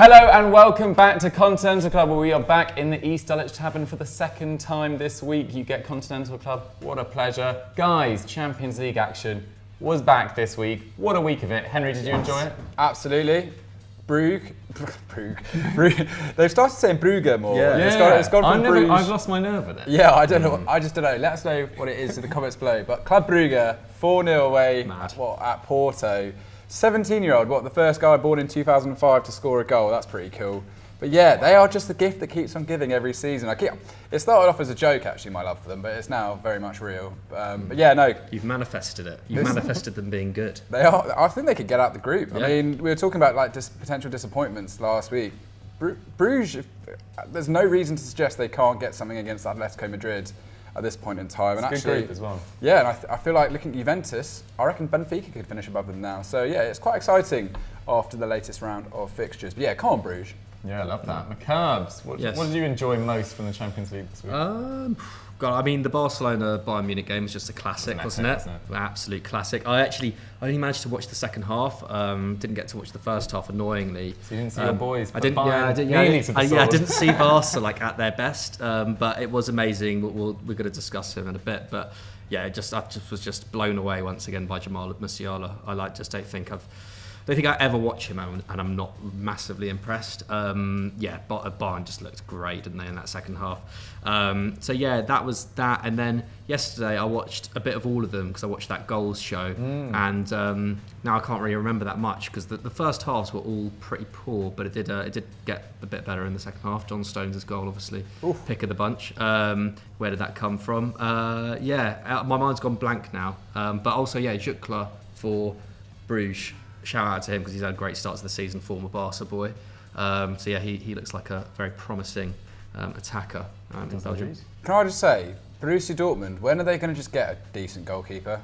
Hello and welcome back to Continental Club, where we are back in the East Dulwich Tavern for the second time this week. You get Continental Club, what a pleasure. Guys, Champions League action was back this week. What a week of it. Henry, did you enjoy it? Absolutely. Brugge. They've started saying Brugge more. Yeah. It's gone from Bruges. I've lost my nerve with it. Yeah, I don't know. I just don't know. Let us know what it is in the comments below. But Club Brugge, 4-0 away at Porto. 17-year-old, the first guy born in 2005 to score a goal. That's pretty cool. But yeah, they are just the gift that keeps on giving every season. It started off as a joke, actually, my love for them, but it's now very much real. But yeah, no. You've manifested it. You've manifested them being good. They are. I think they could get out the group. Yeah. I mean, we were talking about potential disappointments last week. Bruges, there's no reason to suggest they can't get something against Atletico Madrid at this point in time. It's and a actually, good group as well. Yeah, and I feel like looking at Juventus, I reckon Benfica could finish above them now. So yeah, it's quite exciting after the latest round of fixtures. But yeah, come on, Bruges. Yeah, I love that. McCarbs, what did you enjoy most from the Champions League this week? God, I mean, the Barcelona-Bayern Munich game was just a classic, wasn't it? Absolute classic. I only managed to watch the second half. Didn't get to watch the first half, annoyingly. So you didn't see your boys. I didn't see Barca at their best, but it was amazing. We're going to discuss him in a bit, but yeah, I was just blown away once again by Jamal Musiala. I don't think I ever watch him, and I'm not massively impressed. Bayern just looked great, didn't they, in that second half? So yeah, that was that. And then yesterday I watched a bit of all of them because I watched that goals show, and now I can't really remember that much because the first halves were all pretty poor, but it did get a bit better in the second half. John Stones' goal, obviously, pick of the bunch. Where did that come from? My mind's gone blank now. But also, Jude for Bruges. Shout out to him because he's had a great start to the season, former Barca boy. He looks like a very promising attacker in Belgium. Can I just say, Borussia Dortmund, when are they going to just get a decent goalkeeper?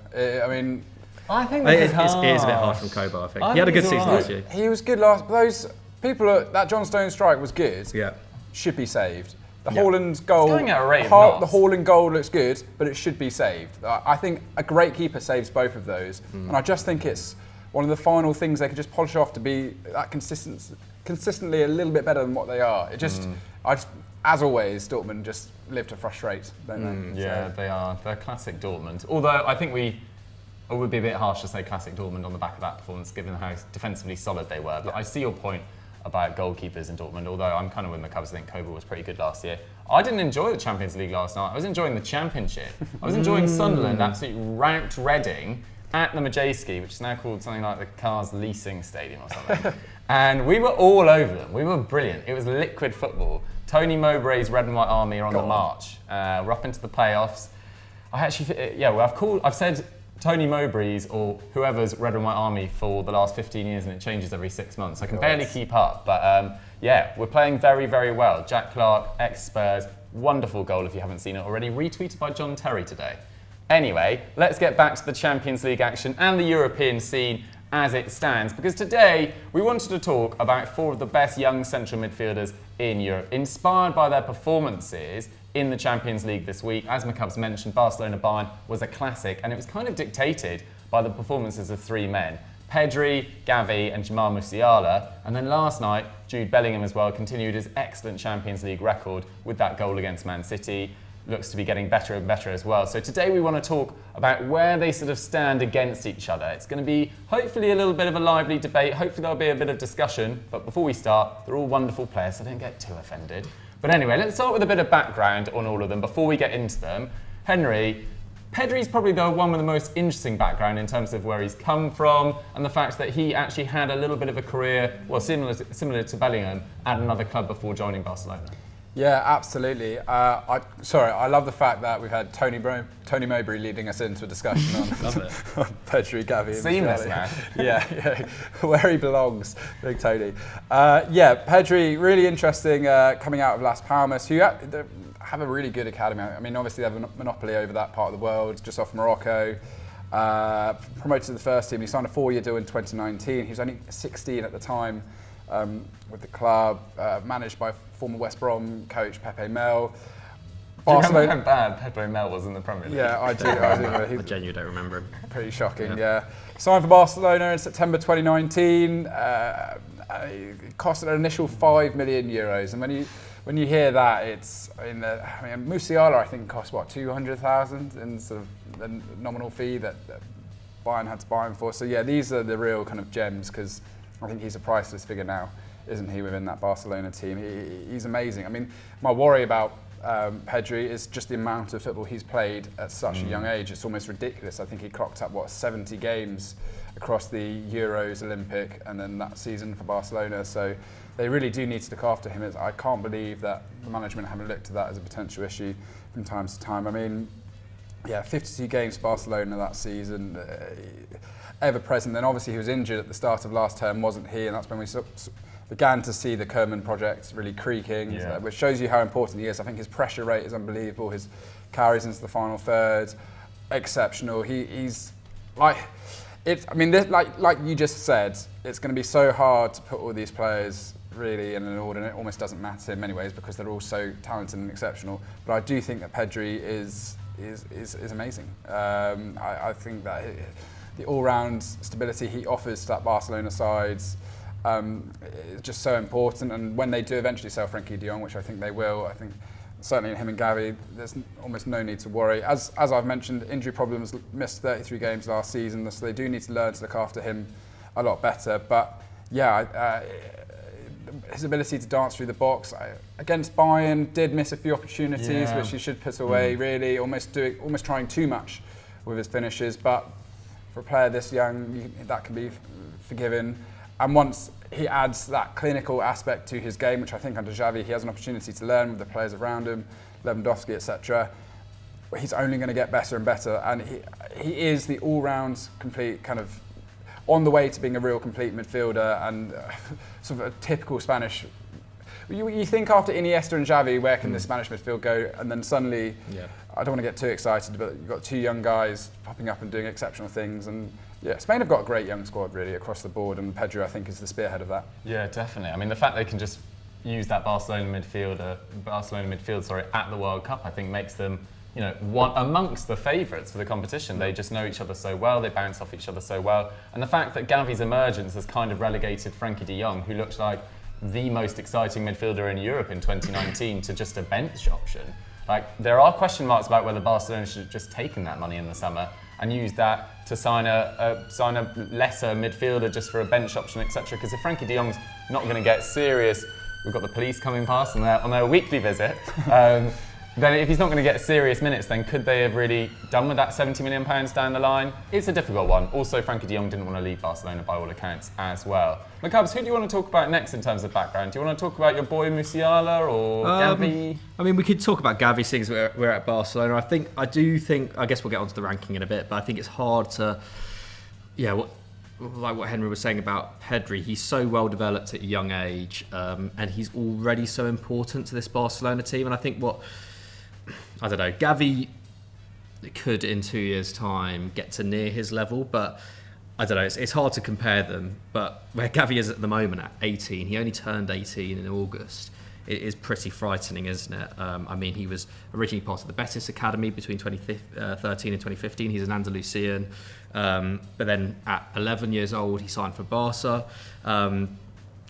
I think this is it is a bit harsh from Kobo, I think. He had a good season last year. He was good last. Those people, that John Stones strike was good. Yeah. Should be saved. The Haaland's goal, going at a rate of knots. The Haaland goal looks good, but it should be saved. I think a great keeper saves both of those, and I just think it's one of the final things they could just polish off to be that consistently a little bit better than what they are. As always, Dortmund just live to frustrate, don't they? Yeah, they are. They're classic Dortmund. Although I think it would be a bit harsh to say classic Dortmund on the back of that performance, given how defensively solid they were. But I see your point about goalkeepers in Dortmund, although I'm kind of with McCubbs. I think Kobo was pretty good last year. I didn't enjoy the Champions League last night. I was enjoying the Championship. I was enjoying Sunderland absolutely rout Reading at the Majeski, which is now called something like the Cars Leasing Stadium or something. And we were all over them. We were brilliant. It was liquid football. Tony Mowbray's Red and White Army are on the march. We're up into the playoffs. I've said Tony Mowbray's or whoever's Red and White Army for the last 15 years, and it changes every 6 months. I can barely keep up, but we're playing very, very well. Jack Clark, ex-Spurs, wonderful goal if you haven't seen it already, retweeted by John Terry today. Anyway, let's get back to the Champions League action and the European scene as it stands, because today we wanted to talk about four of the best young central midfielders in Europe, inspired by their performances in the Champions League this week. As McCubbs mentioned, Barcelona-Bayern was a classic, and it was kind of dictated by the performances of three men: Pedri, Gavi and Jamal Musiala. And then last night, Jude Bellingham as well continued his excellent Champions League record with that goal against Man City. Looks to be getting better and better as well. So today we want to talk about where they sort of stand against each other. It's going to be hopefully a little bit of a lively debate. Hopefully there'll be a bit of discussion. But before we start, they're all wonderful players, so don't get too offended. But anyway, let's start with a bit of background on all of them before we get into them. Henry, Pedri's probably the one with the most interesting background in terms of where he's come from and the fact that he actually had a little bit of a career, similar to Bellingham, at another club before joining Barcelona. Yeah, absolutely. I love the fact that we've had Tony Mowbray leading us into a discussion on Pedri, Gavi. Seamless, man. Yeah, where he belongs, Big Tony. Pedri, really interesting coming out of Las Palmas, who have a really good academy. I mean, obviously they have a monopoly over that part of the world, just off Morocco. Promoted to the first team. He signed a 4-year deal in 2019. He was only 16 at the time. With the club, managed by former West Brom coach Pepe Mel. Do you remember how bad Pepe Mel was in the Premier League? Yeah, I do. I genuinely don't remember him. Pretty shocking, yeah. Signed for Barcelona in September 2019. it cost an initial €5 million, and when you hear that, it's Musiala I think cost what 200,000 in sort of the nominal fee that Bayern had to buy him for. So yeah, these are the real kind of gems, because I think he's a priceless figure now, isn't he, within that Barcelona team? He's amazing. I mean, my worry about Pedri is just the amount of football he's played at such a young age. It's almost ridiculous. I think he clocked up 70 games across the Euros, Olympic, and then that season for Barcelona. So they really do need to look after him. I can't believe that the management haven't looked at that as a potential issue from time to time. I mean, yeah, 52 games for Barcelona that season, ever present. Then obviously he was injured at the start of last term, wasn't he? And that's when we began to see the Koeman project really creaking, which shows you how important he is. I think his pressure rate is unbelievable. His carries into the final third, exceptional. He's like, like you just said, it's going to be so hard to put all these players really in an order, and it almost doesn't matter in many ways because they're all so talented and exceptional. But I do think that Pedri is amazing. I think that the all-round stability he offers to that Barcelona side is just so important. And when they do eventually sell Frenkie de Jong, which I think they will, I think certainly him and Gavi, there's almost no need to worry. As I've mentioned, injury problems, missed 33 games last season, so they do need to learn to look after him a lot better. But yeah, his ability to dance through the box against Bayern, did miss a few opportunities which he should put away. Really, almost trying too much with his finishes. But for a player this young, that can be forgiven. And once he adds that clinical aspect to his game, which I think under Xavi he has an opportunity to learn with the players around him, Lewandowski, etc. He's only going to get better and better, and he is the all-round complete kind of on the way to being a real complete midfielder and sort of a typical Spanish. You think after Iniesta and Xavi, where can the Spanish midfield go? And then suddenly, I don't want to get too excited, but you've got two young guys popping up and doing exceptional things. And yeah, Spain have got a great young squad really across the board, and Pedri I think is the spearhead of that. Yeah, definitely. I mean, the fact they can just use that Barcelona midfield, at the World Cup, I think makes them, one amongst the favourites for the competition. They just know each other so well, they bounce off each other so well. And the fact that Gavi's emergence has kind of relegated Frenkie de Jong, who looked like the most exciting midfielder in Europe in 2019, to just a bench option. Like, there are question marks about whether Barcelona should have just taken that money in the summer and used that to sign a lesser midfielder just for a bench option, etc. Because if Frenkie de Jong's not going to get serious, we've got the police coming past on their weekly visit. Then if he's not going to get serious minutes, then could they have really done with that £70 million down the line? It's a difficult one. Also, Frenkie de Jong didn't want to leave Barcelona by all accounts as well. McCubs, who do you want to talk about next in terms of background? Do you want to talk about your boy Musiala or Gavi? I mean, we could talk about Gavi, seeing as we're at Barcelona. I guess we'll get onto the ranking in a bit, but I think it's hard to, like what Henry was saying about Pedri, he's so well developed at a young age, and he's already so important to this Barcelona team. And I think Gavi could in 2 years' time get to near his level, but I don't know, it's hard to compare them. But where Gavi is at the moment at 18, he only turned 18 in August. It is pretty frightening, isn't it? I mean, he was originally part of the Betis Academy between 2013 and 2015. He's an Andalusian. But then at 11 years old, he signed for Barca. And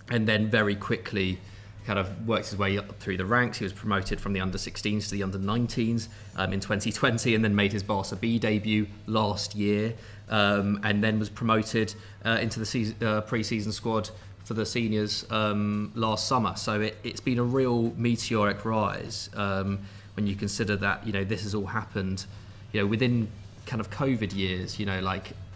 then very quickly kind of worked his way up through the ranks. He was promoted from the under-16s to the under-19s in 2020, and then made his Barca B debut last year, and then was promoted into the pre-season squad for the seniors last summer. So it's been a real meteoric rise when you consider that this has all happened within kind of COVID years.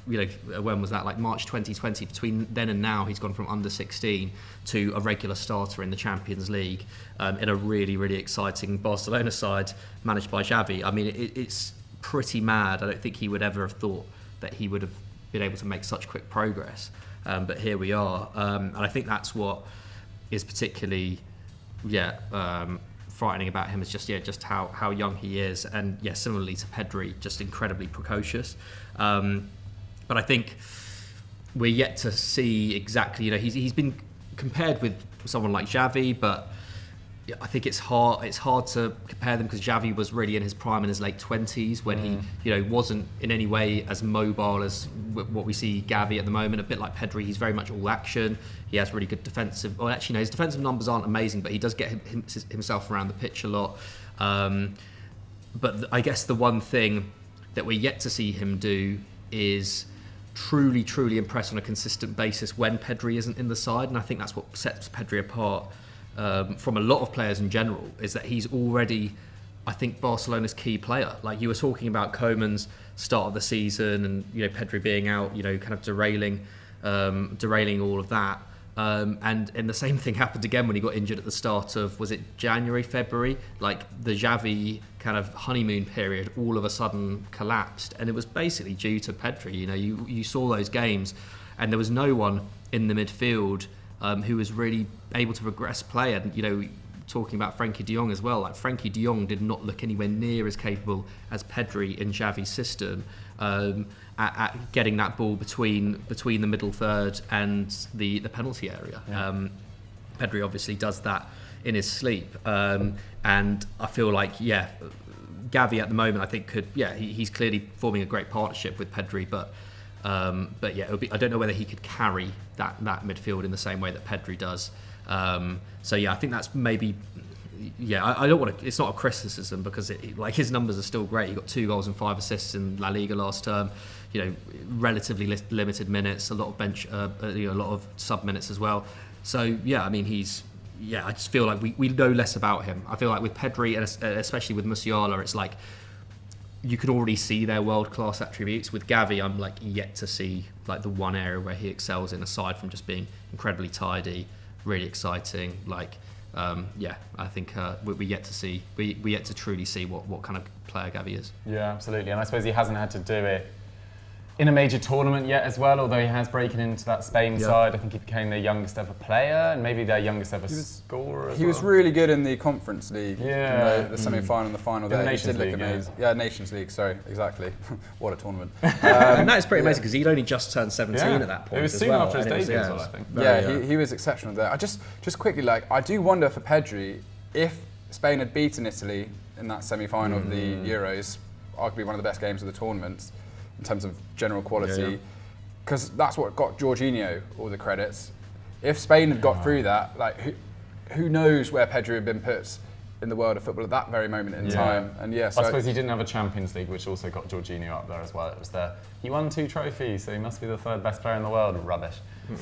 When was that? Like March 2020. Between then and now, he's gone from under 16 to a regular starter in the Champions League in a really, really exciting Barcelona side managed by Xavi. I mean, it's pretty mad. I don't think he would ever have thought that he would have been able to make such quick progress. But here we are. And I think that's what is particularly, frightening about him, is just how young he is. And similarly to Pedri, just incredibly precocious. But I think we're yet to see exactly, he's been compared with someone like Xavi, but I think it's hard to compare them because Xavi was really in his prime in his late 20s when he wasn't in any way as mobile as what we see Gavi at the moment. A bit like Pedri, he's very much all action. He has really good defensive. Well, actually, no, his defensive numbers aren't amazing, but he does get himself around the pitch a lot. But I guess the one thing that we're yet to see him do is truly impress on a consistent basis when Pedri isn't in the side, and I think that's what sets Pedri apart from a lot of players in general, is that he's already, I think, Barcelona's key player. Like you were talking about Koeman's start of the season and Pedri being out, kind of derailing all of that. And the same thing happened again when he got injured at the start of, was it January, February? Like the Xavi kind of honeymoon period all of a sudden collapsed, and it was basically due to Pedri. You saw those games and there was no one in the midfield who was really able to progress play. And talking about Frankie de Jong as well, like Frankie de Jong did not look anywhere near as capable as Pedri in Xavi's system at getting that ball between the middle third and the penalty area. Yeah. Pedri obviously does that in his sleep, and I feel like Gavi at the moment I think he's clearly forming a great partnership with Pedri, but yeah, I don't know whether he could carry that midfield in the same way that Pedri does. So yeah, I think that's maybe. Yeah, I don't want to. It's not a criticism because his numbers are still great. He got 2 goals and 5 assists in La Liga last term. Relatively limited minutes, a lot of bench, a lot of sub minutes as well. So yeah, I mean I just feel like we know less about him. I feel like with Pedri and especially with Musiala, it's like you could already see their world-class attributes. With Gavi, I'm like yet to see like the one area where he excels in, aside from just being incredibly tidy, really exciting. I think we yet to truly see what kind of player Gavi is. Yeah, absolutely. And I suppose he hasn't had to do it in a major tournament yet as well, although he has broken into that Spain side. I think he became their youngest ever player and maybe their youngest ever scorer as well. He was really good in the Conference League, the semi-final and the final there. The Nations League, amazing. Yeah, Nations League, sorry, exactly. What a tournament. And that is pretty amazing because he'd only just turned 17 at that point. It was soon after his debut as well, I think. Yeah, he was exceptional there. I just quickly, I do wonder for Pedri, if Spain had beaten Italy in that semi-final of the Euros, arguably one of the best games of the tournament, in terms of general quality, because that's what got Jorginho all the credits. If Spain had got through that, who knows where Pedri had been put in the world of football at that very moment in time. And I suppose he didn't have a Champions League, which also got Jorginho up there as well. It was he won 2 trophies, so he must be the 3rd best player in the world. Rubbish.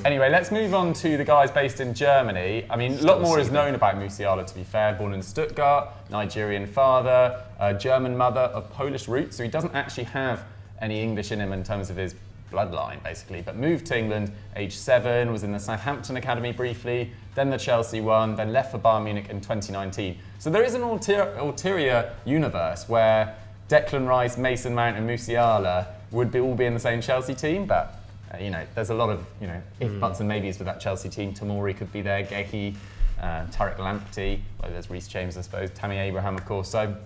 Anyway, let's move on to the guys based in Germany. I mean, a lot more is known about Musiala, to be fair. Born in Stuttgart, Nigerian father, German mother of Polish roots, so he doesn't actually have any English in him in terms of his bloodline, basically, but moved to England age 7, was in the Southampton Academy briefly, then the Chelsea one, then left for Bayern Munich in 2019. So there is an ulterior universe where Declan Rice, Mason Mount and Musiala would all be in the same Chelsea team, but there's a lot of if, buts and maybes with that Chelsea team. Tomori could be there, Gehi, Tariq Lamptey, there's Reece James, I suppose, Tammy Abraham, of course. So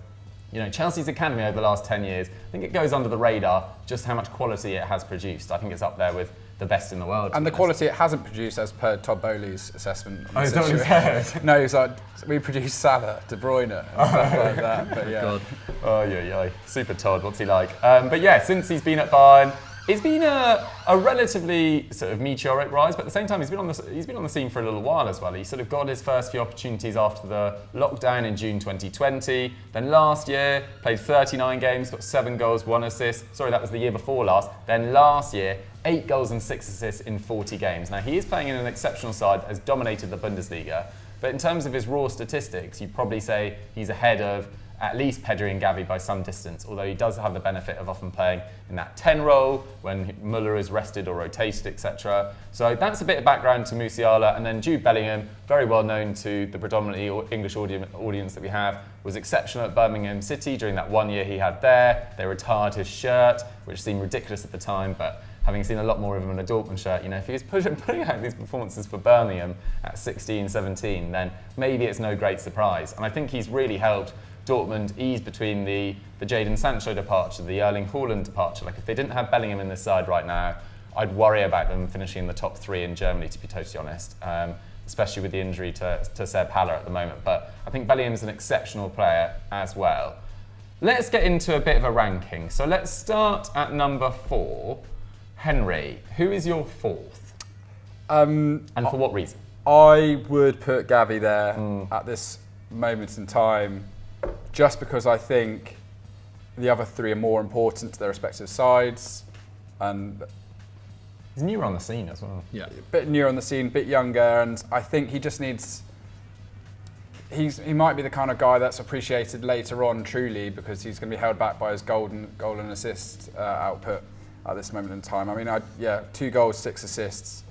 Chelsea's academy over the last 10 years, I think it goes under the radar just how much quality it has produced. I think it's up there with the best in the world. And the quality it hasn't produced, as per Todd Bowley's assessment. Is that what he said? No, he's like, we produced Salah, De Bruyne, and stuff like that. But yeah. God. Oh, yeah. Super Todd, what's he like? But yeah, since he's been at Bayern, it's been a relatively sort of meteoric rise, but at the same time, he's been on the scene for a little while as well. He sort of got his first few opportunities after the lockdown in June 2020. Then last year, played 39 games, got 7 goals, 1 assist. Sorry, that was the year before last. Then last year, 8 goals and 6 assists in 40 games. Now, he is playing in an exceptional side, has dominated the Bundesliga. But in terms of his raw statistics, you'd probably say he's ahead of at least Pedri and Gavi by some distance, although he does have the benefit of often playing in that 10 role when Müller is rested or rotated, etc. So that's a bit of background to Musiala. And then Jude Bellingham, very well known to the predominantly English audience that we have, was exceptional at Birmingham City during that 1 year he had there. They retired his shirt, which seemed ridiculous at the time, but having seen a lot more of him in a Dortmund shirt, if he was putting out these performances for Birmingham at 16, 17, then maybe it's no great surprise. And I think he's really helped Dortmund ease between the Jadon Sancho departure, the Erling Haaland departure. If they didn't have Bellingham in this side right now, I'd worry about them finishing in the top 3 in Germany, to be totally honest, especially with the injury to Sepp Haller at the moment. But I think Bellingham's an exceptional player as well. Let's get into a bit of a ranking. So let's start at number 4. Henry, who is your 4th? And for what reason? I would put Gavi there at this moment in time, just because I think the other 3 are more important to their respective sides, and he's newer on the scene as well. Yeah, a bit newer on the scene, a bit younger, and I think he just needs. He might be the kind of guy that's appreciated later on, truly, because he's going to be held back by his goal and assist output at this moment in time. I mean, 2 goals, 6 assists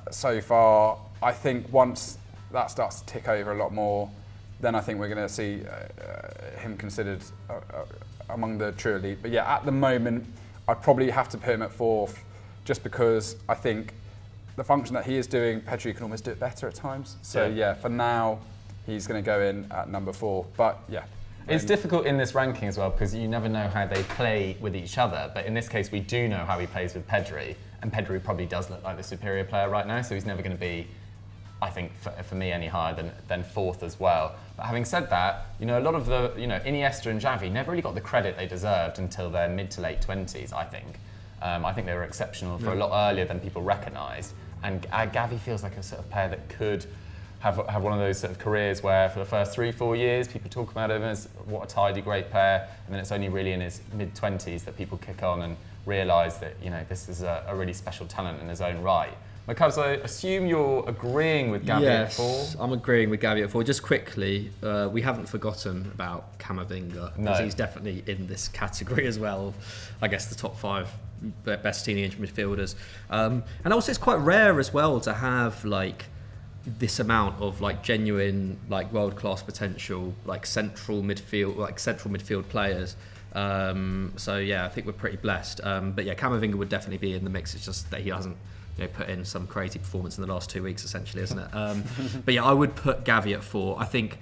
so far. I think once that starts to tick over a lot more, then I think we're going to see him considered among the true elite. But yeah, at the moment, I'd probably have to put him at 4th, just because I think the function that he is doing, Pedri can almost do it better at times. So yeah, for now, he's going to go in at number 4. But yeah. It's difficult in this ranking as well, because you never know how they play with each other. But in this case, we do know how he plays with Pedri. And Pedri probably does look like the superior player right now, so he's never going to be, I think, for me, any higher than 4th as well. But having said that, a lot of the, Iniesta and Xavi never really got the credit they deserved until their mid to late 20s, I think. I think they were exceptional for a lot earlier than people recognised. And Gavi feels like a sort of player that could have one of those sort of careers where for the first 3-4 years people talk about him as what a tidy, great player, and then it's only really in his mid-20s that people kick on and realise that this is a really special talent in his own right. Cubs, I assume you're agreeing with Gavi at 4? Yes, I'm agreeing with Gavi at 4. Just quickly, we haven't forgotten about Camavinga, because he's definitely in this category as well. I guess the top 5 best teenage midfielders. And also it's quite rare as well to have this amount of genuine world-class potential, central midfield players. So yeah, I think we're pretty blessed. But yeah, Camavinga would definitely be in the mix. It's just that he hasn't put in some crazy performance in the last 2 weeks, essentially, isn't it? But yeah, I would put Gavi at 4. I think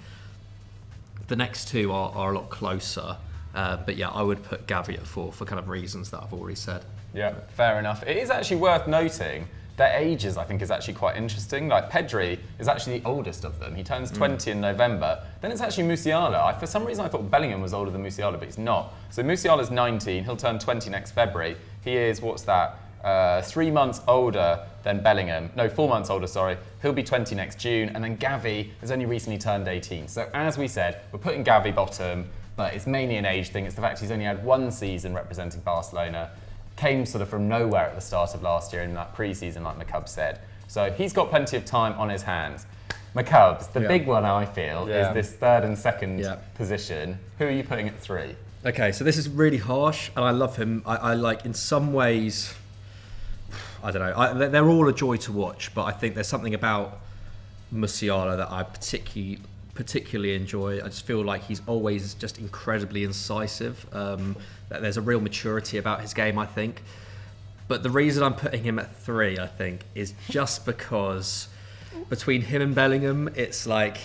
the next 2 are a lot closer. But yeah, I would put Gavi at 4 for kind of reasons that I've already said. Yeah, fair enough. It is actually worth noting their ages, I think, is actually quite interesting. Pedri is actually the oldest of them. He turns 20 in November. Then it's actually Musiala. For some reason I thought Bellingham was older than Musiala, but he's not. So Musiala's 19, he'll turn 20 next February. He is, 3 months older than Bellingham. No, 4 months older, sorry. He'll be 20 next June. And then Gavi has only recently turned 18. So as we said, we're putting Gavi bottom, but it's mainly an age thing. It's the fact he's only had 1 season representing Barcelona. Came sort of from nowhere at the start of last year in that pre-season, like McCubbs said. So he's got plenty of time on his hands. McCubbs, the big one I feel is this 3rd and 2nd position. Who are you putting at 3? Okay, so this is really harsh, and I love him. I like, in some ways, I don't know. They're all a joy to watch, but I think there's something about Musiala that I particularly enjoy. I just feel like he's always just incredibly incisive. There's a real maturity about his game, I think. But the reason I'm putting him at 3, I think, is just because between him and Bellingham, it's like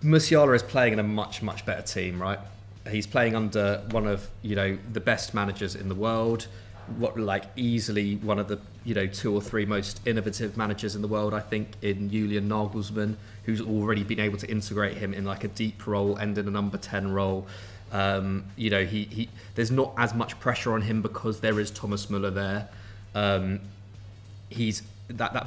Musiala is playing in a much, much better team, right? He's playing under one of, the best managers in the world. Easily one of the 2 or 3 most innovative managers in the world, I think, in Julian Nagelsmann, who's already been able to integrate him in a deep role and in a number 10 role. He there's not as much pressure on him because there is Thomas Müller there. That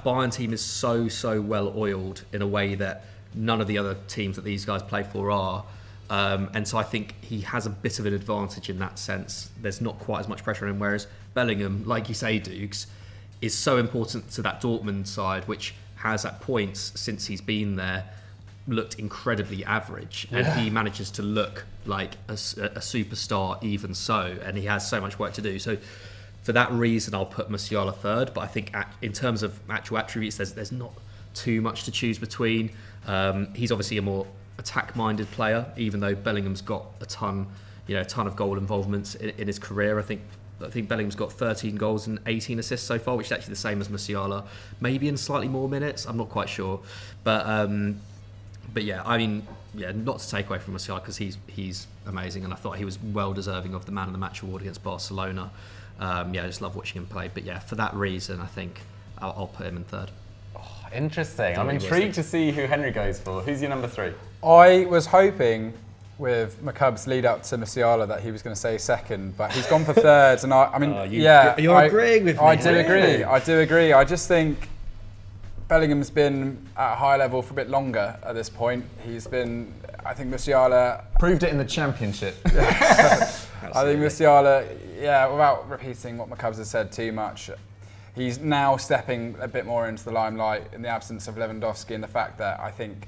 Bayern team is so well oiled in a way that none of the other teams that these guys play for are. And so I think he has a bit of an advantage in that sense. There's not quite as much pressure on him, whereas Bellingham, like you say, Dukes, is so important to that Dortmund side, which has at points since he's been there looked incredibly average, and he manages to look like a superstar even so, and he has so much work to do. So for that reason, I'll put Musiala 3rd, but I think in terms of actual attributes, there's not too much to choose between. He's obviously a more attack-minded player, even though Bellingham's got a ton of goal involvements in his career. I think Bellingham's got 13 goals and 18 assists so far, which is actually the same as Musiala, maybe in slightly more minutes. I'm not quite sure, but yeah, I mean, not to take away from Musiala, because he's amazing, and I thought he was well deserving of the Man of the Match award against Barcelona. I just love watching him play. But yeah, for that reason, I think I'll put him in 3rd. Oh, Interesting. I'm intrigued to see who Henry goes for. Who's your number 3? I was hoping with McCubb's lead up to Musiala that he was going to say second, but he's gone for third, and you're agreeing with me. I do agree. I just think Bellingham's been at a high level for a bit longer at this point. I think Musiala proved it in the Championship. I think Musiala, without repeating what McCubb's has said too much, he's now stepping a bit more into the limelight in the absence of Lewandowski, and the fact that I think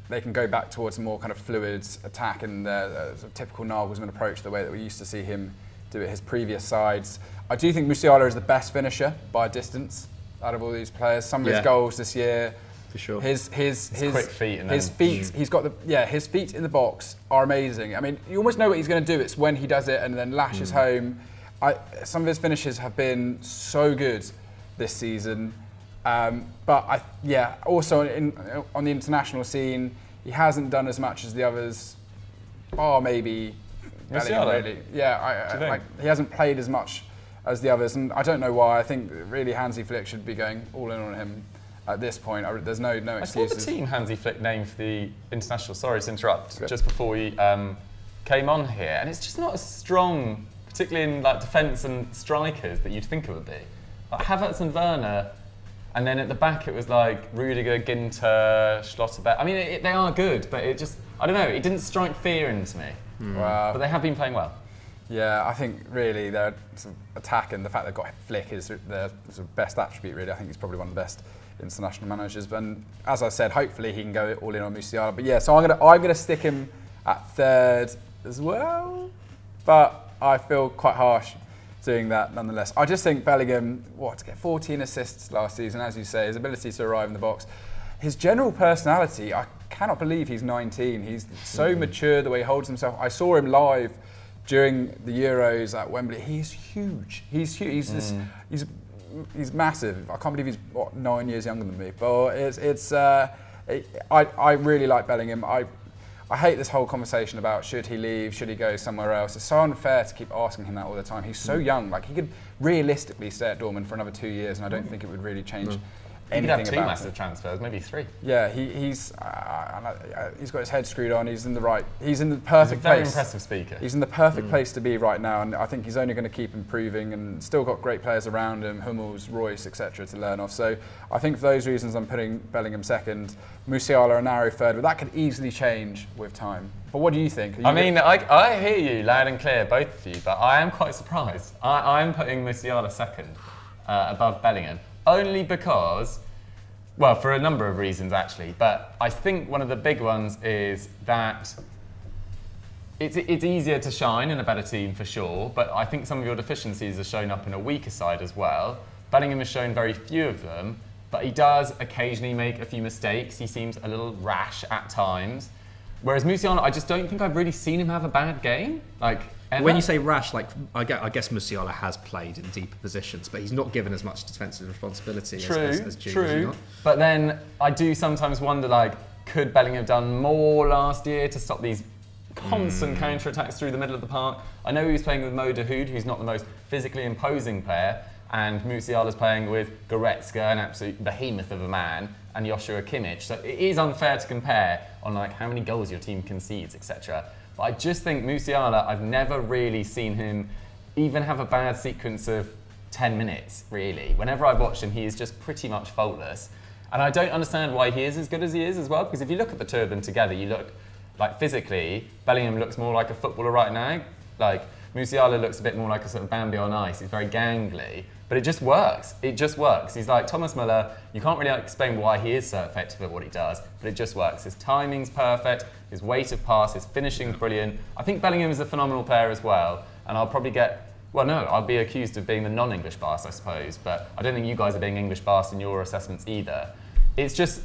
they can go back towards a more kind of fluid attack and the sort of typical Nagelsmann approach, the way that we used to see him do at his previous sides. I do think Musiala is the best finisher by a distance out of all these players. Some of his goals this year, for sure. His quick feet and his feet. He's got his feet in the box are amazing. I mean, you almost know what he's going to do. It's when he does it and then lashes home. Some of his finishes have been so good this season. But also on the international scene, he hasn't done as much as the others. Maybe Bellingham, really. Yeah, he hasn't played as much as the others, and I don't know why. I think really Hansi Flick should be going all in on him at this point. There's no excuses. I saw the team Hansi Flick named for the international. Sorry to interrupt. Just before we came on here, and it's just not as strong, particularly in like defence and strikers, that you'd think it would be. Like Havertz and Werner. And then at the back, it was like Rudiger, Ginter, Schlotterbeck. I mean, they are good, but it just, I don't know, it didn't strike fear into me. Wow. But they have been playing well. Yeah, I think really their sort of attack and the fact they've got Flick is their sort of best attribute, really. I think he's probably one of the best international managers. And as I said, hopefully he can go all in on Musiala. But yeah, so I'm gonna stick him at third as well. But I feel quite harsh doing that nonetheless. I just think Bellingham, to get 14 assists last season, as you say, his ability to arrive in the box, his general personality, I cannot believe he's 19. He's so mature, the way he holds himself. I saw him live during the Euros at Wembley. He's huge. He's huge. He's massive. I can't believe he's 9 years younger than me. But I really like Bellingham. I hate this whole conversation about should he leave, should he go somewhere else. It's so unfair to keep asking him that all the time. He's so young. Like, he could realistically stay at Dortmund for another 2 years, and I don't think it would really change anything about him. He could have 2 massive transfers, maybe 3. Yeah, he's got his head screwed on. He's in the perfect place. He's a very impressive speaker. He's in the perfect place to be right now, and I think he's only going to keep improving, and still got great players around him, Hummels, Royce, etc. to learn off. So I think for those reasons I'm putting Bellingham second, Musiala a narrow third, but that could easily change with time. But what do you think? I hear you loud and clear, both of you, but I am quite surprised. I'm putting Musiala second above Bellingham, only because, well, for a number of reasons actually, but I think one of the big ones is that it's easier to shine in a better team for sure, but I think some of your deficiencies are shown up in a weaker side as well. Bellingham has shown very few of them, but he does occasionally make a few mistakes. He seems a little rash at times. Whereas Musiala, I just don't think I've really seen him have a bad game. Ever. When you say rash, I guess Musiala has played in deeper positions, but he's not given as much defensive responsibility as Jude. True. But then I do sometimes wonder, could Bellingham have done more last year to stop these constant counter-attacks through the middle of the park? I know he was playing with Mo Dahoud, who's not the most physically imposing player, and Musiala's playing with Goretzka, an absolute behemoth of a man, and Joshua Kimmich. So it is unfair to compare on how many goals your team concedes, etc. But I just think Musiala, I've never really seen him even have a bad sequence of 10 minutes, really. Whenever I've watched him, he is just pretty much faultless. And I don't understand why he is as good as he is as well, because if you look at the two of them together, you look physically, Bellingham looks more like a footballer right now. Musiala looks a bit more like a sort of Bambi on ice. He's very gangly, but it just works. It just works. He's like Thomas Müller. You can't really explain why he is so effective at what he does, but it just works. His timing's perfect, his weight of pass, his finishing's brilliant. I think Bellingham is a phenomenal player as well, and I'll probably I'll be accused of being the non-English bias, I suppose, but I don't think you guys are being English biased in your assessments either. It's just,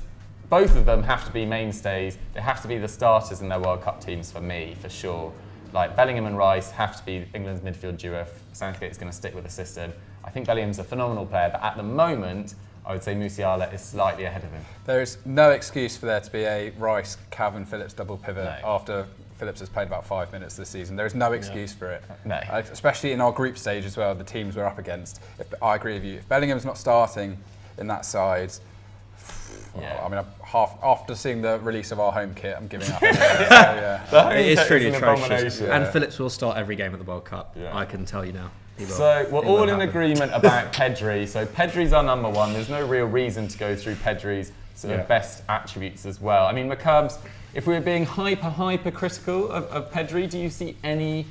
both of them have to be mainstays. They have to be the starters in their World Cup teams for me, for sure. Bellingham and Rice have to be England's midfield duo if Southgate's going to stick with the system. I think Bellingham's a phenomenal player, but at the moment, I would say Musiala is slightly ahead of him. There is no excuse for there to be a Rice, Calvin Phillips double pivot after Phillips has played about 5 minutes this season. There is no excuse for it. No. Especially in our group stage as well, the teams we're up against. I agree with you. If Bellingham's not starting in that side, Yeah. I mean, after seeing the release of our home kit, I'm giving up. It is truly an atrocious. abomination. And Phillips will start every game of the World Cup. Yeah. I can tell you now. So we're all in agreement about Pedri. So Pedri's our number one. There's no real reason to go through Pedri's sort of best attributes as well. I mean, McCubs, if we were being hyper critical of Pedri, do you see any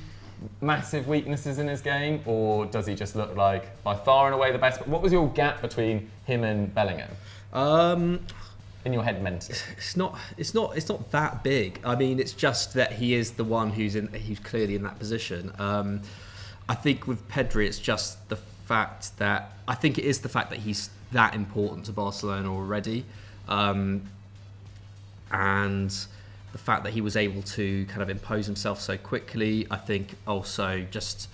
massive weaknesses in his game, or does he just look like by far and away the best? What was your gap between him and Bellingham? In your head, mentally, it's not that big. I mean, it's just that he is the one who's clearly in that position. I think with Pedri, it's just the fact that he's that important to Barcelona already, and the fact that he was able to kind of impose himself so quickly. I think also just.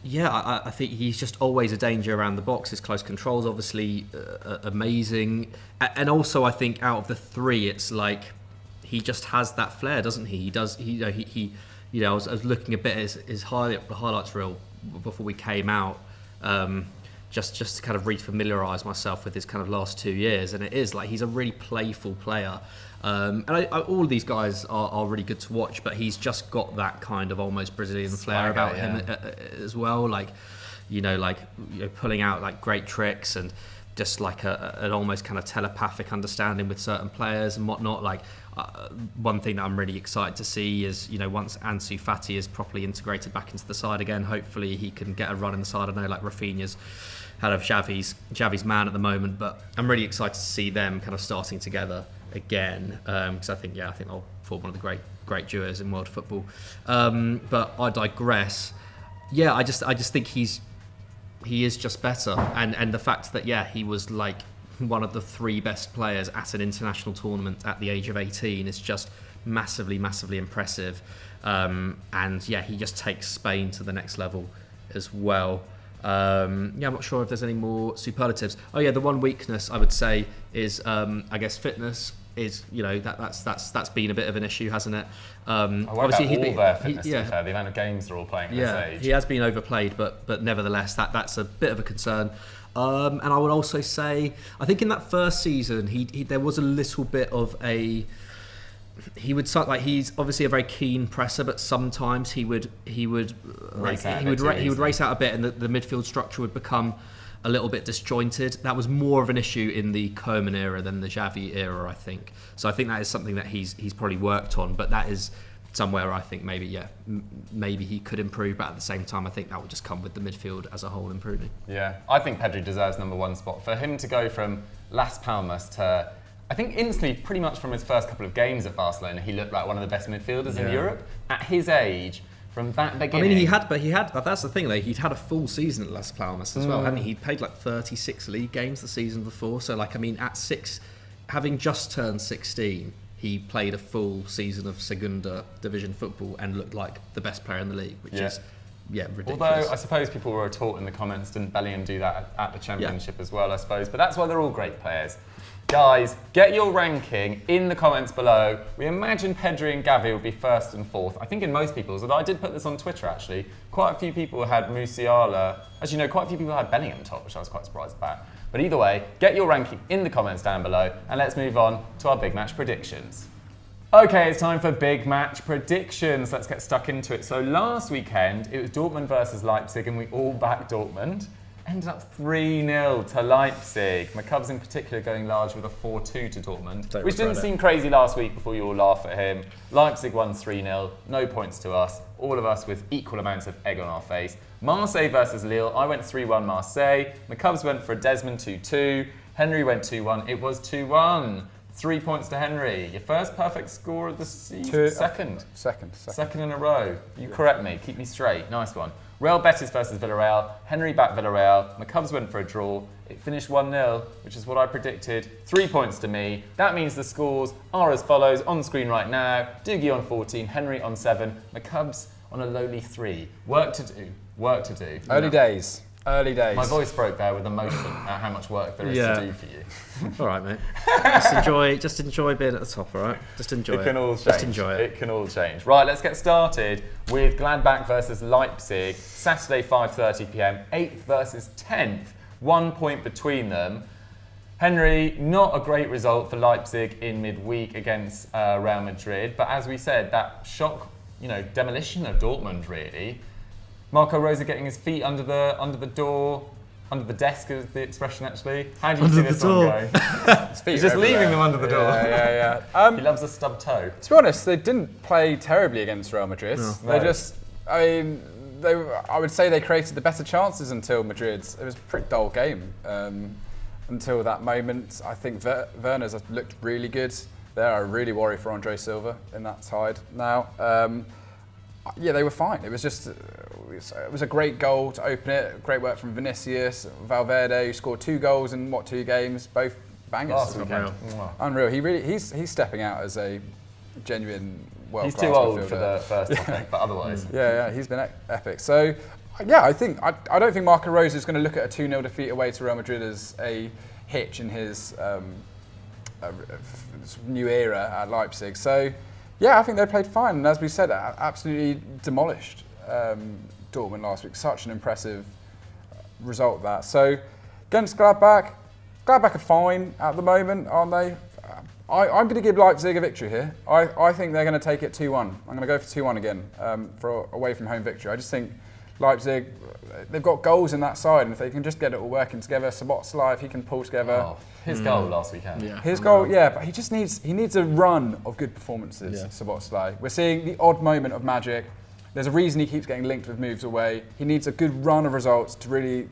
Yeah, I think he's just always a danger around the box. His close control's obviously amazing, and also I think out of the three, it's like he just has that flair, doesn't he? He does. He I was looking a bit at his highlights reel before we came out, just to kind of re-familiarise myself with his kind of last 2 years, and it is like he's a really playful player. And all of these guys are really good to watch, but he's just got that kind of almost Brazilian flair about him as well, pulling out like great tricks and just like an almost kind of telepathic understanding with certain players and whatnot. Like one thing that I'm really excited to see is, once Ansu Fati is properly integrated back into the side again, hopefully he can get a run in the side. I know like Rafinha's out of Xavi's man at the moment, but I'm really excited to see them kind of starting together again, because I think they'll form one of the great duos in world football. But I digress. Yeah, I just think he is just better, and the fact that he was like one of the three best players at an international tournament at the age of 18 is just massively impressive. And he just takes Spain to the next level as well. I'm not sure if there's any more superlatives. The one weakness I would say is I guess fitness is that's been a bit of an issue, hasn't it? Obviously their fitness, to be fair, the amount of games they're all playing at this age. He has been overplayed, but nevertheless that's a bit of a concern. And I would also say I think in that first season he there was a little bit of a. He would he's obviously a very keen presser, but sometimes he would race out a bit, and the midfield structure would become a little bit disjointed. That was more of an issue in the Koeman era than the Xavi era, I think. So I think that is something that he's probably worked on, but that is somewhere I think maybe he could improve. But at the same time, I think that would just come with the midfield as a whole improving. Yeah, I think Pedri deserves number one spot. For him to go from Las Palmas to, I think instantly, pretty much from his first couple of games at Barcelona, he looked like one of the best midfielders in Europe. At his age, from that beginning... I mean, he had, that's the thing though, he'd had a full season at Las Palmas as well, hadn't he? He'd played like 36 league games the season before, so at 6, having just turned 16, he played a full season of Segunda Division football and looked like the best player in the league, which is... ridiculous. Although I suppose people were taught in the comments, didn't Bellingham do that at the Championship as well, I suppose. But that's why they're all great players. Guys, get your ranking in the comments below. We imagine Pedri and Gavi will be first and fourth. I think in most people's, although I did put this on Twitter actually, quite a few people had Musiala. As you know, quite a few people had Bellingham top, which I was quite surprised about. But either way, get your ranking in the comments down below, and let's move on to our big match predictions. Okay, it's time for big match predictions. Let's get stuck into it. So last weekend, it was Dortmund versus Leipzig, and we all backed Dortmund. Ended up 3-0 to Leipzig. McCubs in particular going large with a 4-2 to Dortmund, which didn't seem crazy last week before you all laugh at him. Leipzig won 3-0, no points to us. All of us with equal amounts of egg on our face. Marseille versus Lille, I went 3-1 Marseille. McCubs went for a Desmond 2-2. Henry went 2-1. It was 2-1. 3 points to Henry. Your first perfect score of the season? Second in a row. You correct me. Keep me straight. Nice one. Real Betis versus Villarreal. Henry backed Villarreal. McCubs went for a draw. It finished 1-0, which is what I predicted. 3 points to me. That means the scores are as follows on screen right now. Doogie on 14, Henry on 7, McCubs on a lowly 3. Work to do. Early days. My voice broke there with emotion at how much work there is to do for you. All right, mate. Just enjoy being at the top, all right? Just enjoy it. It can all change. Just enjoy it. It can all change. Right, let's get started with Gladbach versus Leipzig. Saturday, 5:30 p.m. 8th versus 10th. 1 point between them. Henry, not a great result for Leipzig in midweek against Real Madrid, but as we said, that shock, demolition of Dortmund really. Marco Rose getting his feet under the door, under the desk is the expression actually. How do you see this one going? He's just leaving them under the door. Yeah. He loves a stub toe. To be honest, they didn't play terribly against Real Madrid. No. I would say they created the better chances until Madrid. It was a pretty dull game until that moment. I think Werner's looked really good there. I really worry for Andre Silva in that side now. They were fine. It was just, it was a great goal to open it. Great work from Vinicius, Valverde, who scored 2 goals in 2 games, both bangers. Unreal. He's stepping out as a genuine world-class midfielder. He's too old for the first topic, but otherwise. He's been epic. So, I don't think Marco Rose is going to look at a 2-0 defeat away to Real Madrid as a hitch in his new era at Leipzig. So, I think they played fine. And as we said, absolutely demolished Dortmund last week. Such an impressive result that. So, against Gladbach are fine at the moment, aren't they? I'm going to give Leipzig a victory here. I think they're going to take it 2-1. I'm going to go for 2-1 again for away from home victory. I just think Leipzig, they've got goals in that side, and if they can just get it all working together, Szoboszlai, if he can pull together. His goal last weekend. His goal, but he needs a run of good performances, Szoboszlai. We're seeing the odd moment of magic. There's a reason he keeps getting linked with moves away. He needs a good run of results to really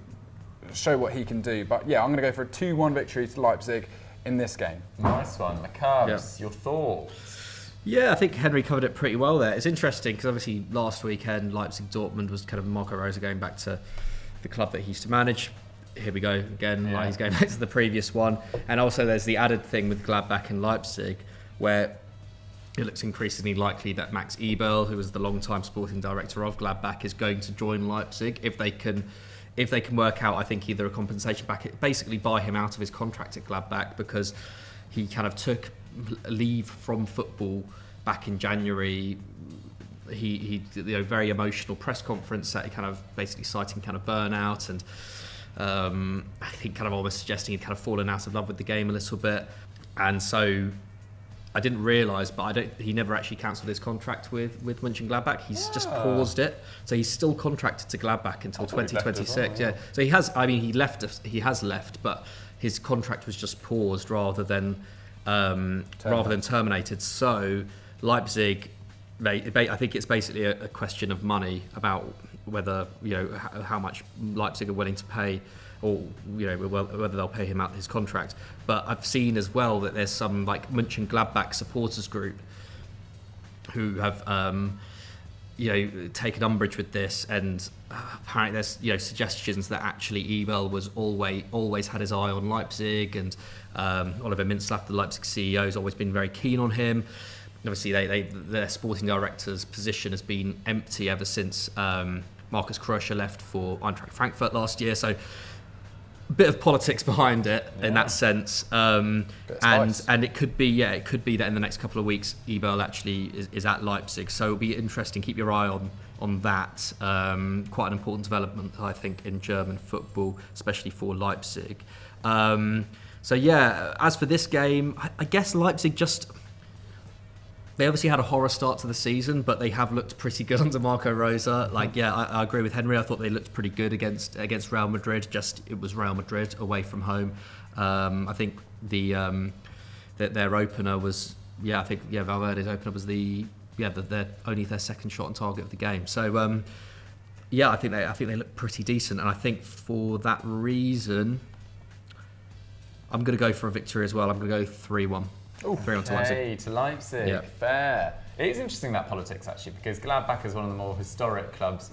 show what he can do. But I'm going to go for a 2-1 victory to Leipzig in this game. Nice one. The Cubs, your thoughts? Yeah, I think Henry covered it pretty well there. It's interesting because obviously last weekend Leipzig-Dortmund was kind of Marco Rose going back to the club that he used to manage. Here we go again, he's going back to the previous one. And also there's the added thing with Gladbach and Leipzig where it looks increasingly likely that Max Eberl, who was the long-time sporting director of Gladbach, is going to join Leipzig if they can work out, I think, either a compensation package, basically buy him out of his contract at Gladbach because he kind of took leave from football back in January. He did a very emotional press conference that he kind of basically citing kind of burnout and I think kind of almost suggesting he'd kind of fallen out of love with the game a little bit. And so I didn't realise, but he never actually cancelled his contract with Mönchengladbach. He's just paused it. So he's still contracted to Gladbach until 2026. Well, So he has left, but his contract was just paused rather than terminated. So Leipzig, I think it's basically a question of money about whether how much Leipzig are willing to pay, or whether they'll pay him out his contract. But I've seen as well that there's some like Mönchengladbach supporters group who have taken umbrage with this, and apparently there's suggestions that actually Eberl was always had his eye on Leipzig, and Oliver Mintzlaff, the Leipzig CEO, has always been very keen on him. Obviously, their sporting director's position has been empty ever since Marcus Krösche left for Eintracht Frankfurt last year. So, a bit of politics behind it in that sense, and it could be that in the next couple of weeks Eberl actually is at Leipzig. So it'll be interesting. Keep your eye on that. Quite an important development, I think, in German football, especially for Leipzig. As for this game, I guess Leipzig they obviously had a horror start to the season, but they have looked pretty good under Marco Rose. I agree with Henry. I thought they looked pretty good against Real Madrid. It was Real Madrid away from home. I think their opener was Valverde's opener was only their second shot on target of the game. So I think they look pretty decent, and I think for that reason, I'm going to go for a victory as well. I'm going to go 3-1. 3-1 to Leipzig. To Leipzig. Yeah. Fair. It is interesting, that politics, actually, because Gladbach is one of the more historic clubs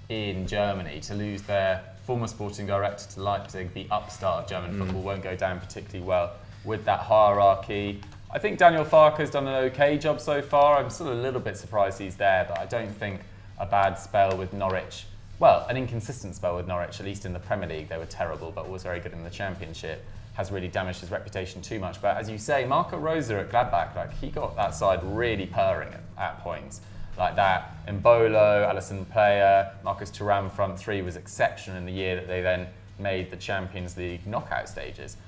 in Germany. To lose their former sporting director to Leipzig, the upstart of German football, won't go down particularly well with that hierarchy. I think Daniel Farke's done an okay job so far. I'm still a little bit surprised he's there, but I don't think a bad spell with Norwich, an inconsistent spell with Norwich, at least in the Premier League, they were terrible, but was very good in the Championship, has really damaged his reputation too much. But as you say, Marco Rose at Gladbach, he got that side really purring at points. Like that, Mbolo, Alisson Player, Marcus Thuram front three was exceptional in the year that they then made the Champions League knockout stages.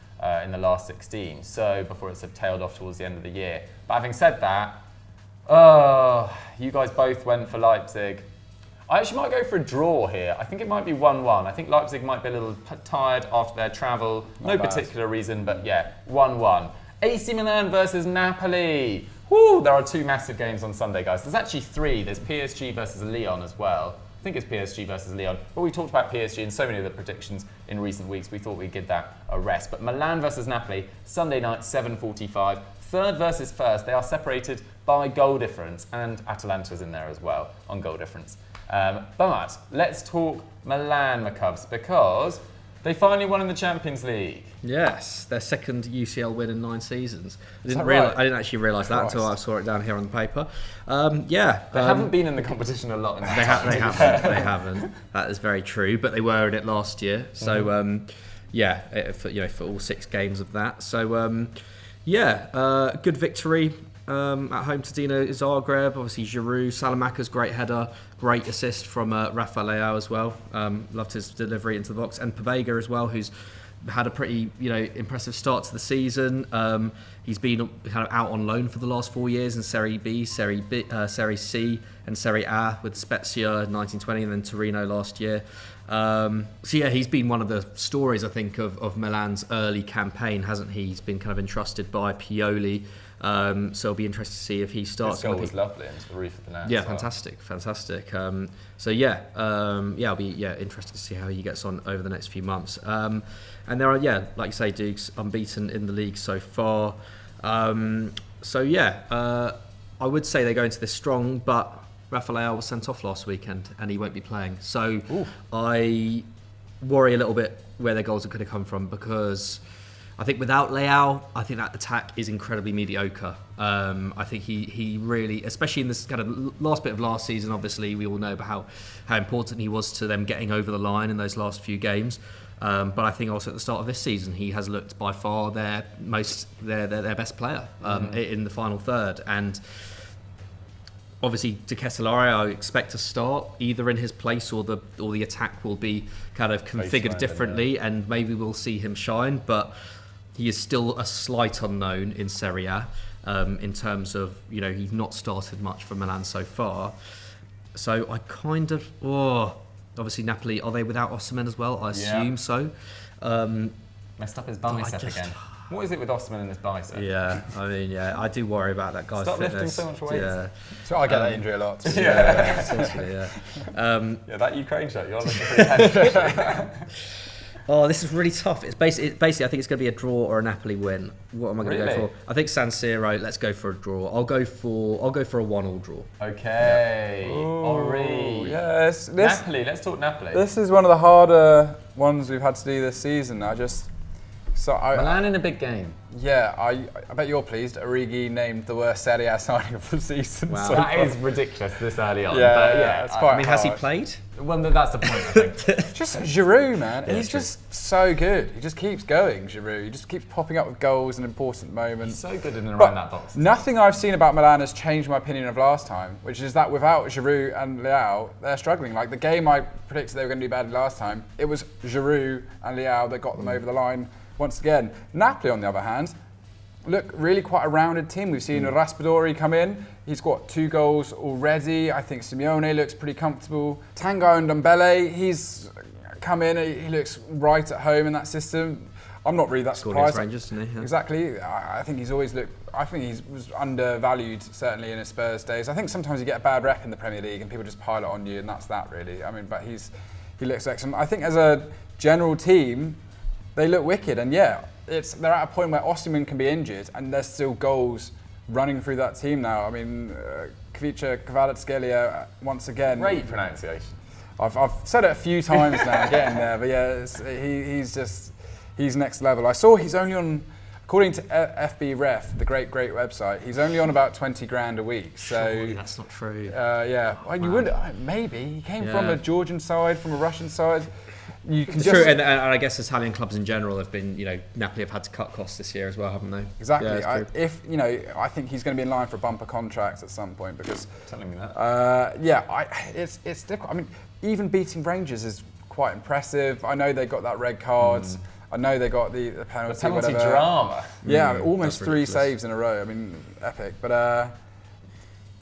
in the last 16. So before it's tailed off towards the end of the year. But having said that, you guys both went for Leipzig. I actually might go for a draw here. I think it might be 1-1. I think Leipzig might be a little tired after their travel. No particular reason, but yeah, 1-1. AC Milan versus Napoli. Woo, there are 2 massive games on Sunday, guys. There's actually 3. There's PSG versus Lyon as well. I think it's PSG versus Lyon. But we talked about PSG in so many of the predictions in recent weeks. We thought we'd give that a rest. But Milan versus Napoli, Sunday night, 7:45. Third versus first. They are separated by goal difference. And Atalanta's in there as well on goal difference. But let's talk Milan, McCubs, because they finally won in the Champions League. Yes, their second UCL win in 9 seasons. I didn't actually realise that until I saw it down here on the paper. They haven't been in the competition a lot. They haven't. That is very true. But they were in it last year. So for all 6 games of that. So good victory. At home to Dinamo Zagreb, obviously Giroud, Salamaca's great header, great assist from Rafael Leao as well. Loved his delivery into the box, and Pobega as well, who's had a pretty impressive start to the season. He's been kind of out on loan for the last 4 years in Serie B, Serie C, and Serie A with Spezia in 1920, and then Torino last year. He's been one of the stories, I think, of Milan's early campaign, hasn't he? He's been kind of entrusted by Pioli. So it'll be interesting to see if he starts. This goal was lovely into the roof of the net. Yeah, fantastic. I'll be interested to see how he gets on over the next few months. And there are, like you say, Dukes unbeaten in the league so far. I would say they go into this strong, but Rafael was sent off last weekend and he won't be playing. So I worry a little bit where their goals could have come from, because I think without Leao, I think that attack is incredibly mediocre. I think he really, especially in this kind of last bit of last season, obviously we all know about how important he was to them getting over the line in those last few games. But I think also at the start of this season, he has looked by far their best player in the final third. And obviously, De Ketelaere, I expect to start either in his place or the attack will be kind of configured differently, and maybe we'll see him shine. But he is still a slight unknown in Serie A in terms of, he's not started much for Milan so far. So I kind of, obviously Napoli, are they without Osimhen as well? I assume so. Messed up his bicep again. What is it with Osimhen and his bicep? I do worry about that guy's Stop fitness. Lifting so much weight. So I get that injury a lot. That Ukraine shirt, you're looking pretty heavy. This is really tough. It's basically I think it's going to be a draw or a Napoli win. What am I going to go for? I think San Siro. Let's go for a draw. I'll go for a 1-1 draw. Okay. Ori. Yes. Napoli. Let's talk Napoli. This is one of the harder ones we've had to do this season. Milan in a big game. Yeah, I bet you're pleased. Origi named the worst Serie A signing of the season. Wow. That is ridiculous this early on. Yeah, it's quite has he played? Well, that's the point, I think. Just Giroud, man. He's just so good. He just keeps going, Giroud. He just keeps popping up with goals in important moments. He's so good in and around that box. Nothing I've seen about Milan has changed my opinion of last time, which is that without Giroud and Leao, they're struggling. Like the game I predicted they were going to do bad last time, it was Giroud and Leao that got them over the line once again. Napoli, on the other hand, look really quite a rounded team. We've seen Raspadori come in. He's got 2 goals already. I think Simeone looks pretty comfortable. Tanguy Ndombele, he's come in. He looks right at home in that system. I'm not really that surprised. Rangers, didn't he? Yeah. Exactly. I think he's always looked. I think he was undervalued, certainly in his Spurs days. I think sometimes you get a bad rep in the Premier League and people just pile it on you, and that's that really. I mean, but he looks excellent. I think as a general team, they look wicked, and they're at a point where Osimhen can be injured, and there's still goals running through that team now. I mean, Kvaratskhelia once again. Great pronunciation. I've said it a few times now, getting there, but he's next level. I saw he's only on, according to FB Ref, the great website, he's only on about 20 grand a week. So surely that's not true. You would maybe. He came from a Georgian side, from a Russian side. It's true, and I guess Italian clubs in general have been, Napoli have had to cut costs this year as well, haven't they? Exactly. I think he's going to be in line for a bumper contract at some point because. Telling me that. It's difficult. I mean, even beating Rangers is quite impressive. I know they got that red card. I know they got the penalty. The penalty whatever. drama. Yeah, almost that's 3 ridiculous. saves in a row. I mean, epic. But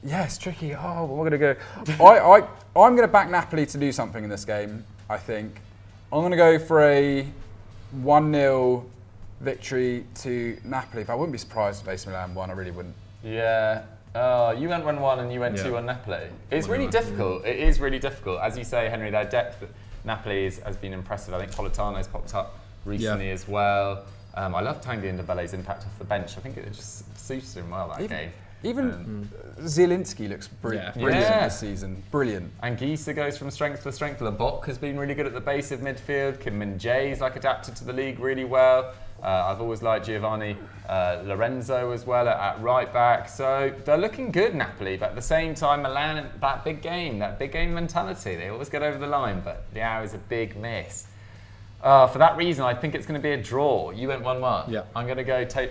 yeah, it's tricky. Oh, we're going to go. I'm going to back Napoli to do something in this game, I think. I'm going to go for a 1-0 victory to Napoli. But I wouldn't be surprised if AC Milan won. I really wouldn't. Yeah. Oh, you went 1-1 and you went 2 on Napoli. It's really difficult. It is really difficult. As you say, Henry, their depth at Napoli has been impressive. I think Politano's popped up recently as well. I love Tanguy and Dembele's impact off the bench. I think it just suits him well, that game. Even Zielinski looks brilliant this season. Brilliant. And Gisa goes from strength to strength. Lebok has been really good at the base of midfield. Kim Min-jae's adapted to the league really well. I've always liked Giovanni Lorenzo as well at right back. So they're looking good, Napoli. But at the same time, Milan, that big game mentality. They always get over the line, but Leao is a big miss. For that reason, I think it's going to be a draw. You went 1-1. Yeah. I'm going to go 2-2.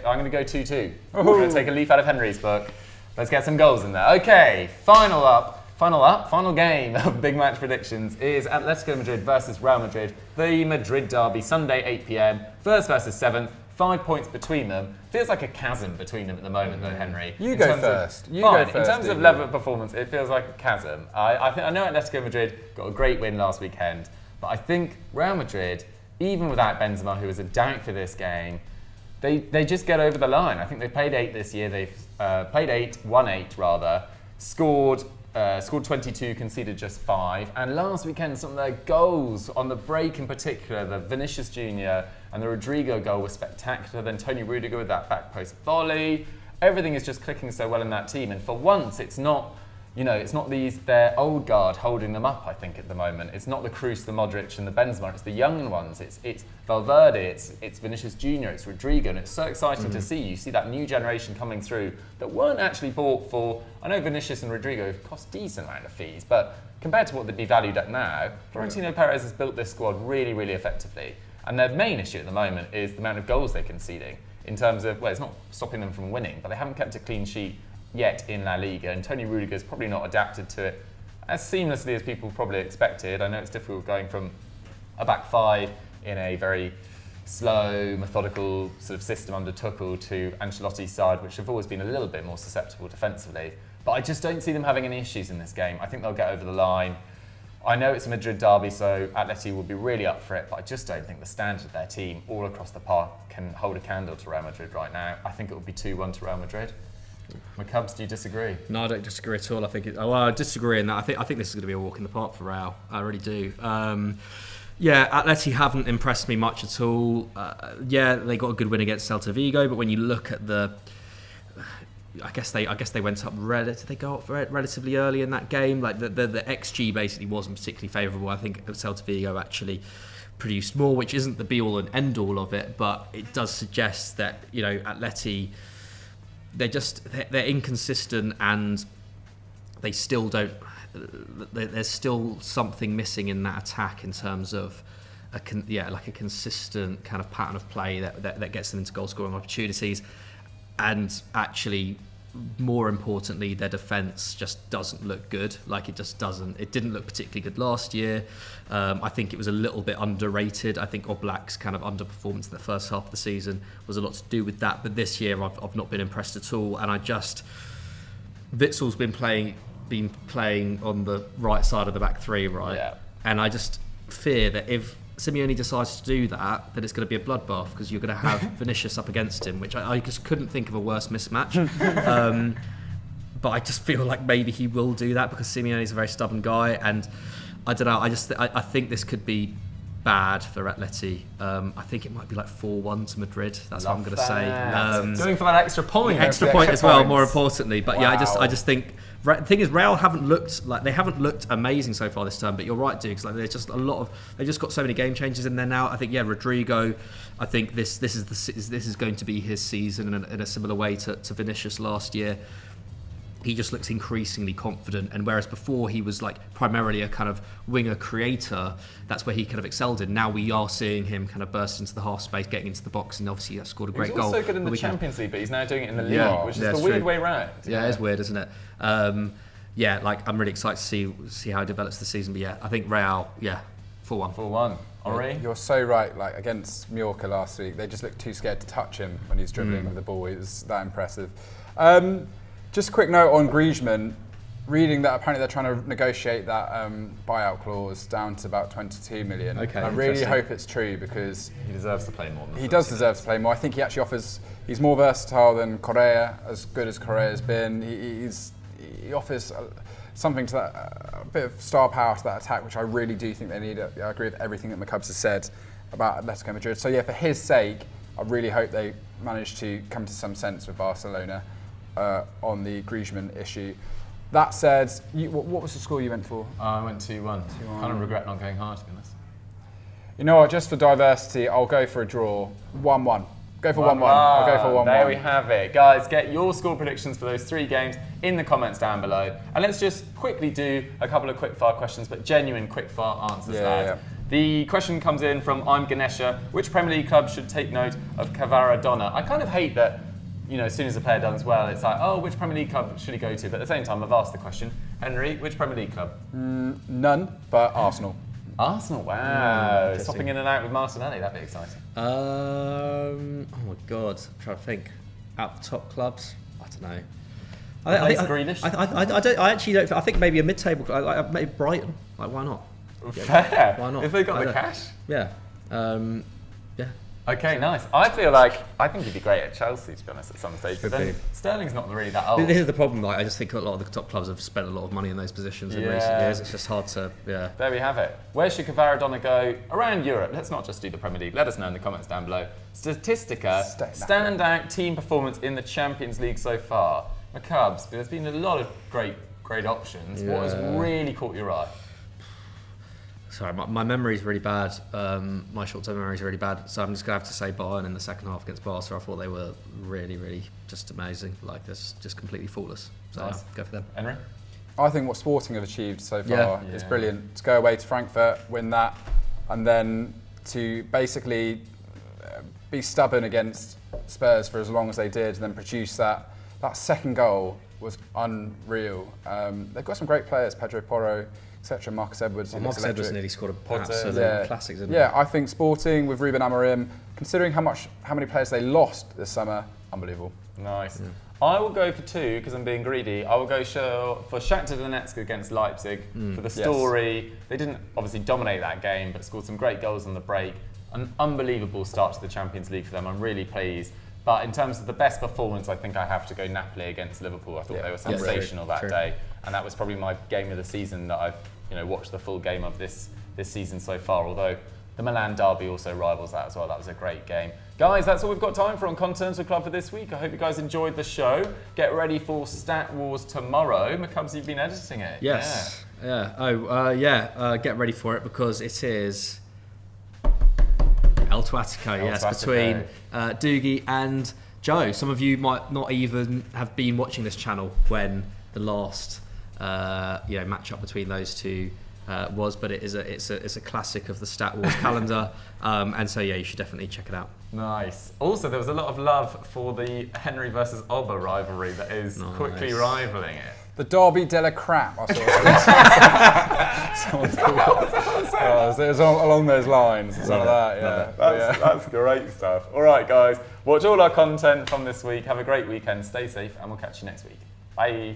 I'm going to take a leaf out of Henry's book. Let's get some goals in there. Okay, final game of big match predictions is Atletico Madrid versus Real Madrid. The Madrid derby, Sunday, 8 p.m. First versus 7th. 5 points between them. Feels like a chasm between them at the moment, though, Henry. You go first. In terms of level of performance, it feels like a chasm. I know Atletico Madrid got a great win last weekend, but I think Real Madrid, even without Benzema, who was a doubt for this game, they just get over the line. I think they played 8 this year. They've played 8, won 8 rather, scored 22, conceded just 5. And last weekend, some of their goals on the break in particular, the Vinicius Jr. and the Rodrigo goal were spectacular. Then Tony Rudiger with that back post volley. Everything is just clicking so well in that team. And for once, it's not their old guard holding them up, I think, at the moment. It's not the Kroos, the Modric and the Benzema, it's the young ones. It's Valverde, it's Vinicius Jr., it's Rodrigo, and it's so exciting to see. You see that new generation coming through that weren't actually bought for. I know Vinicius and Rodrigo cost a decent amount of fees, but compared to what they'd be valued at now, Florentino Perez has built this squad really, really effectively. And their main issue at the moment is the amount of goals they're conceding in terms of, well, it's not stopping them from winning, but they haven't kept a clean sheet yet in La Liga, and Tony Rudiger's probably not adapted to it as seamlessly as people probably expected. I know it's difficult going from a back 5 in a very slow, methodical sort of system under Tuchel to Ancelotti's side, which have always been a little bit more susceptible defensively. But I just don't see them having any issues in this game. I think they'll get over the line. I know it's a Madrid derby, so Atleti will be really up for it, but I just don't think the standard of their team all across the park can hold a candle to Real Madrid right now. I think it will be 2-1 to Real Madrid. McCubs, do you disagree? No, I don't disagree at all. I disagree in that. I think this is going to be a walk in the park for Real. I really do. Atleti haven't impressed me much at all. They got a good win against Celta Vigo, but when you look at I guess they went up. Did they go up relatively early in that game? Like the XG basically wasn't particularly favourable. I think Celta Vigo actually produced more, which isn't the be all and end all of it, but it does suggest that Atleti, they're inconsistent and they still don't. There's still something missing in that attack in terms of a consistent kind of pattern of play that gets them into goal scoring opportunities, and actually, more importantly, their defence just doesn't look good. Like it just doesn't. It didn't look particularly good last year. I think it was a little bit underrated. I think Oblak's kind of underperformance in the first half of the season was a lot to do with that. But this year, I've not been impressed at all. And Witzel's been playing on the right side of the back 3, right? Yeah. And I just fear that if Simeone decides to do that, then it's going to be a bloodbath because you're going to have Vinicius up against him, which I just couldn't think of a worse mismatch. But I just feel like maybe he will do that because Simeone is a very stubborn guy, and I don't know. I think this could be bad for Atleti. I think it might be like 4-1 to Madrid. That's what I'm going to say. Going for that extra point. Extra point as well, points. More importantly. But wow. I just think. The thing is, Real haven't looked amazing so far this term. But you're right, Duke. There's just they've just got so many game changers in there now. I think Rodrigo. I think this is going to be his season in a similar way to Vinicius last year. He just looks increasingly confident, and whereas before he was like primarily a kind of winger creator, that's where he kind of excelled in. Now we are seeing him kind of burst into the half space, getting into the box, and obviously he scored a great goal. He's also good in the Champions League, but he's now doing it in the league, which is the weird way round. Yeah, it's weird, isn't it? I'm really excited to see how it develops this season. But yeah, I think Real, 4-1. 4-1. Henri? You're so right. Like against Mallorca last week, they just looked too scared to touch him when he's dribbling with the ball. It was that impressive. Just a quick note on Griezmann. Reading that apparently they're trying to negotiate that buyout clause down to about 22 million. Okay, I really hope it's true because He deserves to play more than he does deserve to play more. I think he actually he's more versatile than Correa, as good as Correa's been. He offers something to that, a bit of star power to that attack, which I really do think they need. I agree with everything that McCubbs has said about Atletico Madrid. So yeah, for his sake, I really hope they manage to come to some sense with Barcelona on the Griezmann issue. That said, what was the score you went for? I went 2-1. Kind of regret not going higher, to be honest. You know what, just for diversity, I'll go for a draw. 1-1. Go for 1-1. I'll go for 1-1. There we have it. Guys, get your score predictions for those 3 games in the comments down below. And let's just quickly do a couple of quickfire questions, but genuine quickfire answers, lads. Yeah. The question comes in from I'm Ganesha. Which Premier League club should take note of Cavaradonna? I kind of hate that, as soon as a player does well, it's like, oh, which Premier League club should he go to? But at the same time, I've asked the question. Henry, which Premier League club? None, but Arsenal. Arsenal, wow. Swapping in and out with Martinelli, that'd be exciting. Oh my God, I'm trying to think. Out the top clubs, I don't know. I think Grealish. I think maybe a mid-table club, maybe Brighton. Like, why not? Fair. Why not? If they got the cash. Yeah. Okay, nice. I think he'd be great at Chelsea, to be honest, at some stage. But then Sterling's not really that old. This is the problem. Like, I just think a lot of the top clubs have spent a lot of money in those positions in recent years. It's just hard to, There we have it. Where should Cavaradonna go around Europe? Let's not just do the Premier League. Let us know in the comments down below. Statistica, standout team performance in the Champions League so far. McCubbs, there's been a lot of great options. What has really caught your eye? Sorry, my memory's really bad. My short-term memory's really bad. So I'm just going to have to say Bayern in the second half against Barca. I thought they were really, really just amazing. Like, this, just completely flawless. So nice. Go for them. Henry? I think what Sporting have achieved so far is brilliant. To go away to Frankfurt, win that, and then to basically be stubborn against Spurs for as long as they did, and then produce that second goal was unreal. They've got some great players, Pedro Porro, etc. Marcus Edwards. Well, Marcus Edwards nearly scored a absolute classic, didn't he? Yeah, I think Sporting with Ruben Amorim, considering how many players they lost this summer, unbelievable. Nice. Yeah. I will go for 2 because I'm being greedy. I will go for Shakhtar Donetsk against Leipzig for the story. Yes. They didn't obviously dominate that game, but scored some great goals on the break. An unbelievable start to the Champions League for them. I'm really pleased. But in terms of the best performance, I think I have to go Napoli against Liverpool. I thought they were sensational that day, and that was probably my game of the season that I've watched the full game of this season so far. Although the Milan derby also rivals that as well. That was a great game. Guys, that's all we've got time for on Continental Club for this week. I hope you guys enjoyed the show. Get ready for Stat Wars tomorrow. McCubbs, you've been editing it. Yes. Yeah. Get ready for it because it is El Tuatico, between Doogie and Joe. Some of you might not even have been watching this channel when the last match up between those two was, but it's a classic of the Stat Wars calendar, and so you should definitely check it out. Nice. Also, there was a lot of love for the Henry versus Oba rivalry that is quickly rivaling it. The Derby della Crap, I saw it. It was along those lines. Some of that, That's great stuff. All right, guys. Watch all our content from this week. Have a great weekend. Stay safe, and we'll catch you next week. Bye.